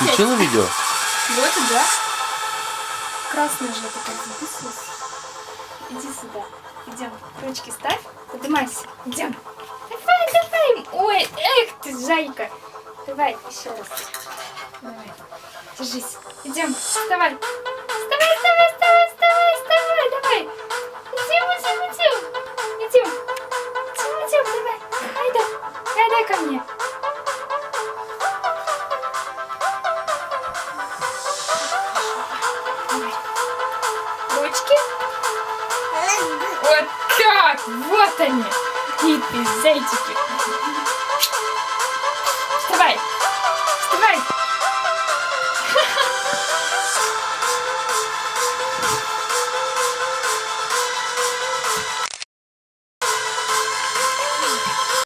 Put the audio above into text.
Включила видео? Вот и да. Красный же такой записывается. Иди сюда. Идем. Ручки ставь. Поднимайся. Идем. Давай, давай. Ой, эх ты, зайка. Давай, еще раз. Давай. Держись. Идем. Вставай. Вставай, вставай, вставай, вставай, вставай. Давай. Идем, идем, идем. Идем. Идем, идем, давай. Айда. Айда ко мне. Давай. Ручки. Вот так. Вот они. Какие ты зайчики.